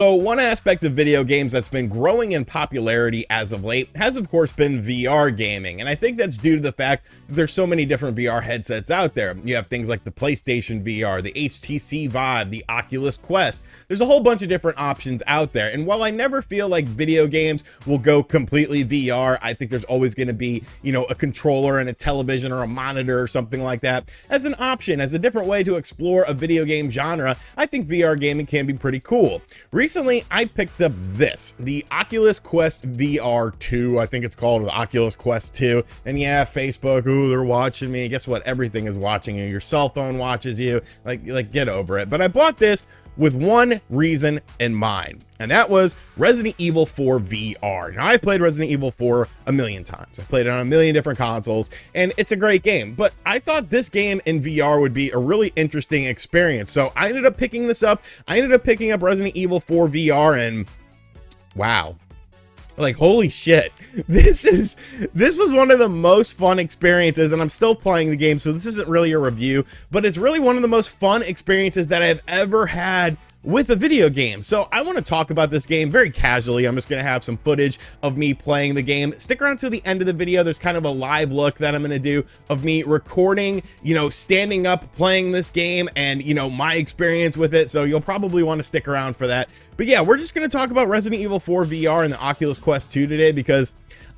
So one aspect of video games that's been growing in popularity as of late has of course been VR gaming, and I think that's due to the fact that there's so many different VR headsets out there. You have things like the PlayStation VR, the HTC Vive, the Oculus Quest. There's a whole bunch of different options out there, and while I never feel like video games will go completely VR, I think there's always going to be, a controller and a television or a monitor or something like that as an option, as a different way to explore a video game genre. I think VR gaming can be pretty cool. Recently, I picked up the Oculus Quest VR 2, I think it's called, the Oculus Quest 2, and yeah, Facebook, ooh, they're watching me. Guess what? Everything is watching you. Your cell phone watches you. Like get over it. But I bought this with one reason in mind, and that was Resident Evil 4 VR. Now, I've played Resident Evil 4 a million times. I've played it on a million different consoles, and it's a great game, but I thought this game in VR would be a really interesting experience, so I ended up picking this up. I ended up picking up Resident Evil 4 VR, and wow. Like, holy shit, this was one of the most fun experiences, and I'm still playing the game, so this isn't really a review, but it's really one of the most fun experiences that I've ever had with a video game. So I want to talk about this game very casually. I'm just going to have some footage of me playing the game. Stick around to the end of the video. There's kind of a live look that I'm going to do of me recording, standing up playing this game and, my experience with it. So you'll probably want to stick around for that. But yeah, we're just going to talk about Resident Evil 4 VR and the Oculus Quest 2 today because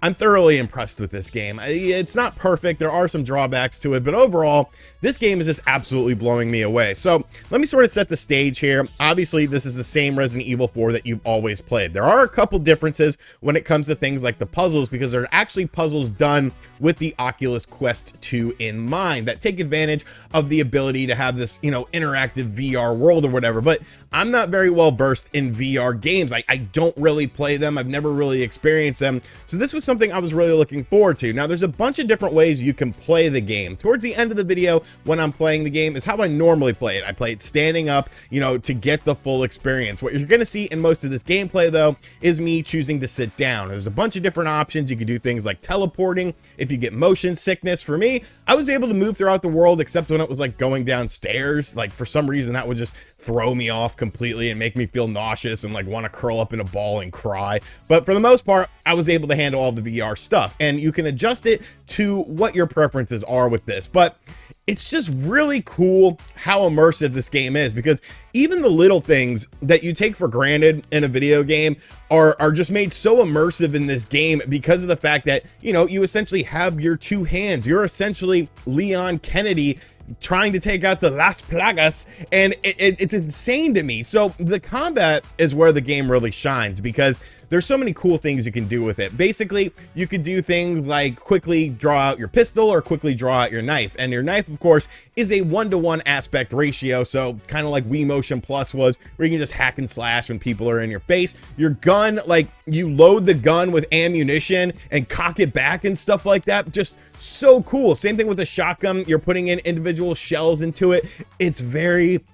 I'm thoroughly impressed with this game. It's not perfect. There are some drawbacks to it, but overall, this game is just absolutely blowing me away. So let me sort of set the stage here. Obviously, this is the same Resident Evil 4 that you've always played. There are a couple differences when it comes to things like the puzzles, because there are actually puzzles done with the Oculus Quest 2 in mind that take advantage of the ability to have this, interactive VR world or whatever. But I'm not very well versed in VR games. I don't really play them. I've never really experienced them. So this was something I was really looking forward to. Now, there's a bunch of different ways you can play the game. Towards the end of the video, when I'm playing the game, is how I normally play it. I play it standing up, to get the full experience. What you're going to see in most of this gameplay, though, is me choosing to sit down. There's a bunch of different options. You can do things like teleporting if you get motion sickness. For me, I was able to move throughout the world, except when it was like going downstairs. Like, for some reason, that would just throw me off completely and make me feel nauseous and like want to curl up in a ball and cry. But for the most part, I was able to handle all the VR stuff, and you can adjust it to what your preferences are with this. But it's just really cool how immersive this game is, because even the little things that you take for granted in a video game are just made so immersive in this game because of the fact that, you essentially have your two hands. You're essentially Leon Kennedy trying to take out the Las Plagas, and it's insane to me. So the combat is where the game really shines, because there's so many cool things you can do with it. Basically, you could do things like quickly draw out your pistol or quickly draw out your knife. And your knife, of course, is a 1-to-1 aspect ratio. So kind of like Wii Motion Plus was, where you can just hack and slash when people are in your face. Your gun, like, you load the gun with ammunition and cock it back and stuff like that. Just so cool. Same thing with a shotgun. You're putting in individual shells into it. It's very,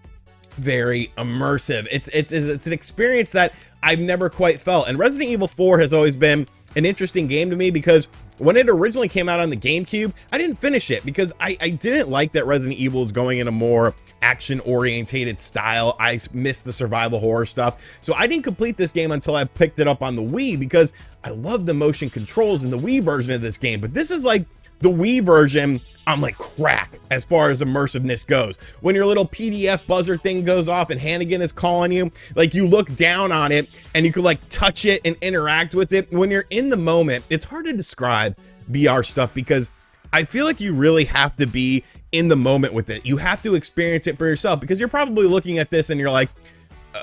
very immersive. It's an experience that I've never quite felt. And Resident Evil 4 has always been an interesting game to me, because when it originally came out on the GameCube, I didn't finish it because I didn't like that Resident Evil is going in a more action-orientated style. I missed the survival horror stuff. So I didn't complete this game until I picked it up on the Wii, because I love the motion controls in the Wii version of this game. But this is like the Wii version on like crack as far as immersiveness goes. When your little PDF buzzer thing goes off and Hannigan is calling you, like, you look down on it and you can like touch it and interact with it. When you're in the moment, it's hard to describe VR stuff, because I feel like you really have to be in the moment with it. You have to experience it for yourself, because you're probably looking at this and you're like,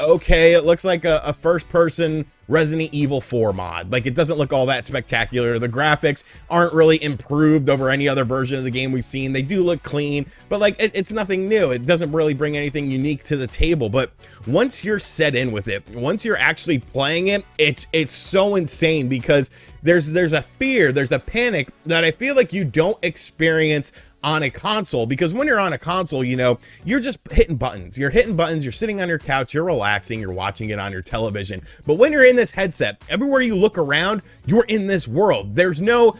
okay, it looks like a first-person Resident Evil 4 mod. Like, it doesn't look all that spectacular. The graphics aren't really improved over any other version of the game we've seen. They do look clean, but like, it's nothing new. It doesn't really bring anything unique to the table. But once you're set in with it, once you're actually playing it, it's so insane, because there's a fear, there's a panic that I feel like you don't experience on a console. Because when you're on a console, you're just hitting buttons. You're hitting buttons, you're sitting on your couch, you're relaxing, you're watching it on your television. But when you're in this headset, everywhere you look around, you're in this world. There's no,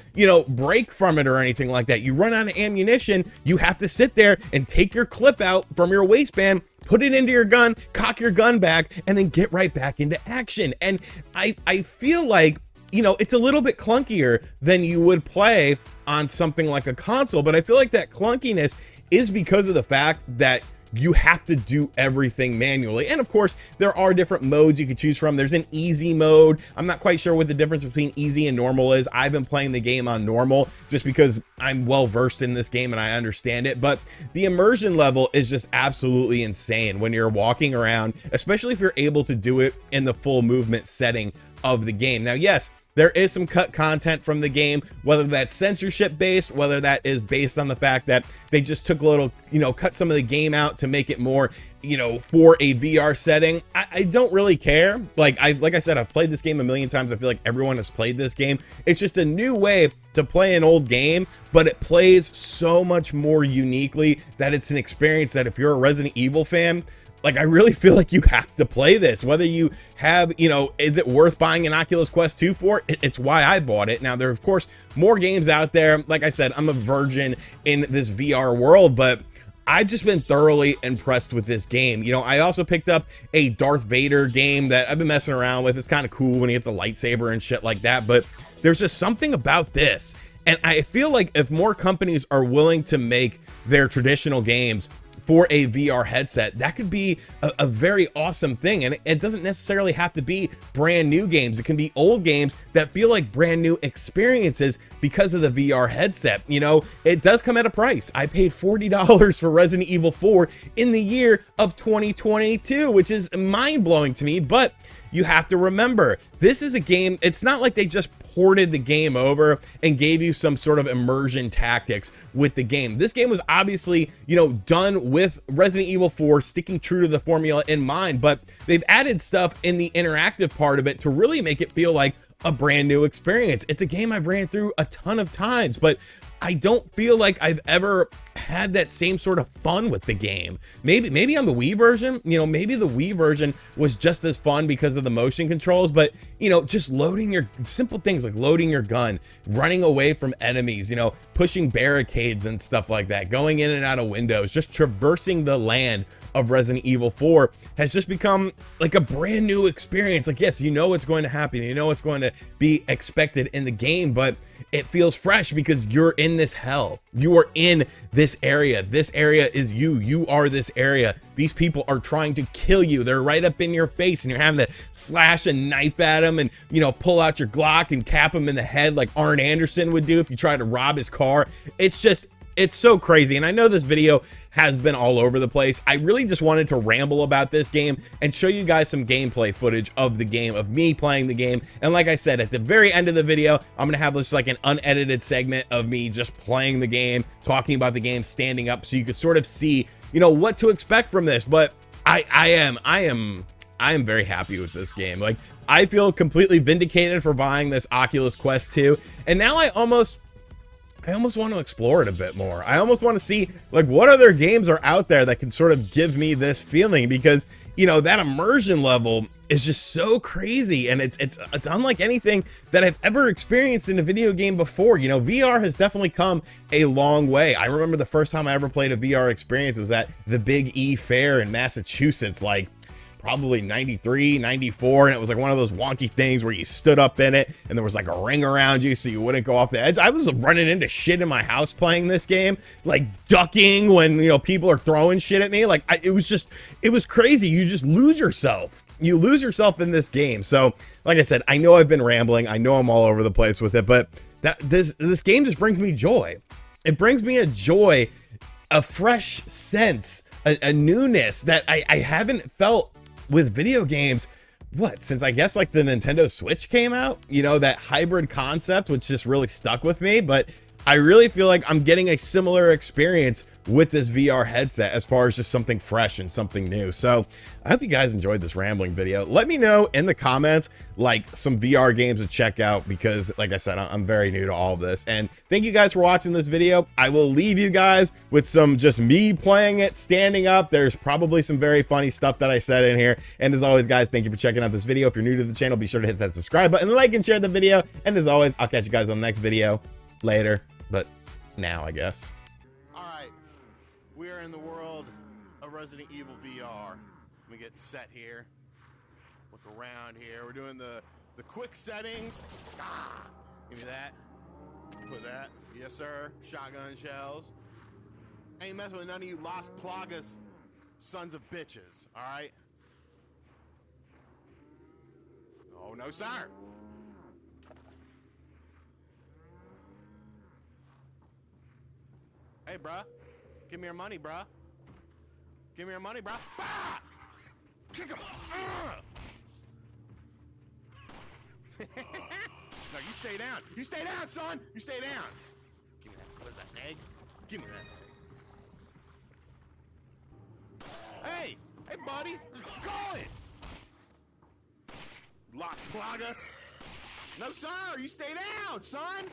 break from it or anything like that. You run out of ammunition, you have to sit there and take your clip out from your waistband put it into your gun, cock your gun back, and then get right back into action. And I feel like, you know, it's a little bit clunkier than you would play on something like a console, but I feel like that clunkiness is because of the fact that you have to do everything manually. And of course, there are different modes you could choose from. There's an easy mode. I'm not quite sure what the difference between easy and normal is. I've been playing the game on normal just because I'm well versed in this game and I understand it. But the immersion level is just absolutely insane when you're walking around, especially if you're able to do it in the full movement setting of the game. Now, yes, there is some cut content from the game, whether that's censorship based, whether that is based on the fact that they just took a little, you know, cut some of the game out to make it more, you know, for a VR setting. I don't really care. Like I said, I've played this game a million times. I feel like everyone has played this game. It's just a new way to play an old game, but it plays so much more uniquely that it's an experience that if you're a Resident Evil fan, like, I really feel like you have to play this, whether you have, you know, is it worth buying an Oculus Quest 2 for? It's why I bought it. Now, there are, of course, more games out there. Like I said, I'm a virgin in this VR world, but I've just been thoroughly impressed with this game. You know, I also picked up a Darth Vader game that I've been messing around with. It's kind of cool when you get the lightsaber and shit like that, but there's just something about this. And I feel like if more companies are willing to make their traditional games for a VR headset, that could be a very awesome thing. And it doesn't necessarily have to be brand new games. It can be old games that feel like brand new experiences because of the VR headset. You know, it does come at a price. I paid $40 for Resident Evil 4 in the year of 2022, which is mind-blowing to me. But you have to remember, this is a game, it's not like they just ported the game over and gave you some sort of immersion tactics with the game. This game was obviously, you know, done with Resident Evil 4, sticking true to the formula in mind, but they've added stuff in the interactive part of it to really make it feel like a brand new experience. It's a game I've ran through a ton of times, but I don't feel like I've ever had that same sort of fun with the game. Maybe on the Wii version, you know, maybe the Wii version was just as fun because of the motion controls, but, you know, just loading your simple things like loading your gun, running away from enemies, you know, pushing barricades and stuff like that, going in and out of windows, just traversing the land of Resident Evil 4 has just become like a brand new experience. Like, yes, you know what's going to happen, you know what's going to be expected in the game, but it feels fresh because you're in this hell. You are in this area. This area is you. You are this area. These people are trying to kill you. They're right up in your face and you're having to slash a knife at them and, you know, pull out your Glock and cap them in the head like Arn Anderson would do if you tried to rob his car. It's just, it's so crazy. And I know this video has been all over the place. I really just wanted to ramble about this game and show you guys some gameplay footage of the game, of me playing the game. And like I said, at the very end of the video, I'm gonna have this like an unedited segment of me just playing the game, talking about the game, standing up, so you could sort of see, you know, what to expect from this. But I am very happy with this game. Like, I feel completely vindicated for buying this Oculus Quest 2, and now I almost want to explore it a bit more. I almost want to see like what other games are out there that can sort of give me this feeling, because, you know, that immersion level is just so crazy, and it's unlike anything that I've ever experienced in a video game before. You know, VR has definitely come a long way. I remember the first time I ever played a VR experience was at the Big E Fair in Massachusetts, like probably 93, 94, and it was like one of those wonky things where you stood up in it and there was like a ring around you so you wouldn't go off the edge. I was running into shit in my house playing this game, like ducking when, you know, people are throwing shit at me. Like, it was crazy. You just lose yourself. You lose yourself in this game. So, like I said, I know I've been rambling. I know I'm all over the place with it, but this game just brings me joy. It brings me a joy, a fresh sense, a newness that I haven't felt with video games, since I guess like the Nintendo Switch came out. You know, that hybrid concept, which just really stuck with me. But I really feel like I'm getting a similar experience with this VR headset as far as just something fresh and something new. So I hope you guys enjoyed this rambling video. Let me know in the comments like some VR games to check out, because like I said, I'm very new to all of this. And thank you guys for watching this video. I will leave you guys with some just me playing it, standing up. There's probably some very funny stuff that I said in here. And as always, guys, thank you for checking out this video. If you're new to the channel, be sure to hit that subscribe button, like and share the video. And as always, I'll catch you guys on the next video later, but now I guess. All right, we are in the world of Resident Resident Evil VR. Let me get set here. Look around here. We're doing the quick settings. Ah! Give me that. Put that. Yes, sir. Shotgun shells. Ain't messing with none of you Las Plagas sons of bitches. All right? Oh, no, sir. Hey, bruh. Give me your money, bruh. Give me your money, bruh. Bah! Kick him. No, you stay down. You stay down, son. You stay down. Give me that. What is that, an egg? Give me that. Hey! Hey, buddy! Just go it! Las Plagas! No, sir! You stay down, son!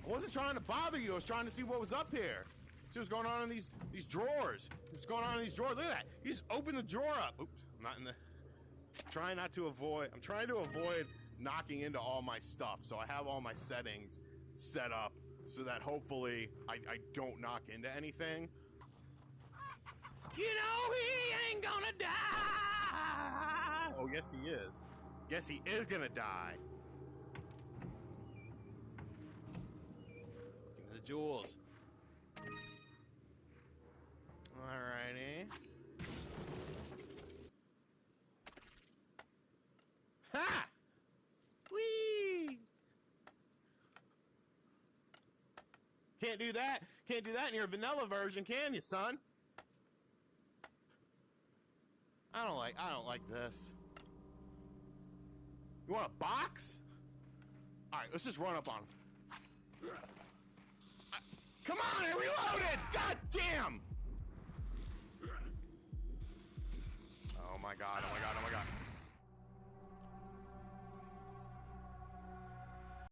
I wasn't trying to bother you. I was trying to see what was up here. See what's going on in these drawers. What's going on in these drawers? Look at that. You just open the drawer up. Oops. I'm not in the... I'm trying to avoid knocking into all my stuff. So I have all my settings set up so that hopefully I don't knock into anything. You know he ain't gonna die! Oh, yes he is. Yes, he is gonna die. Give me the jewels. Alrighty. Ha! Whee! Can't do that. Can't do that in your vanilla version, can you, son? I don't like this. You want a box? Alright, let's just run up on him. Come on, I reloaded! God damn! Oh my god, oh my god, oh my god.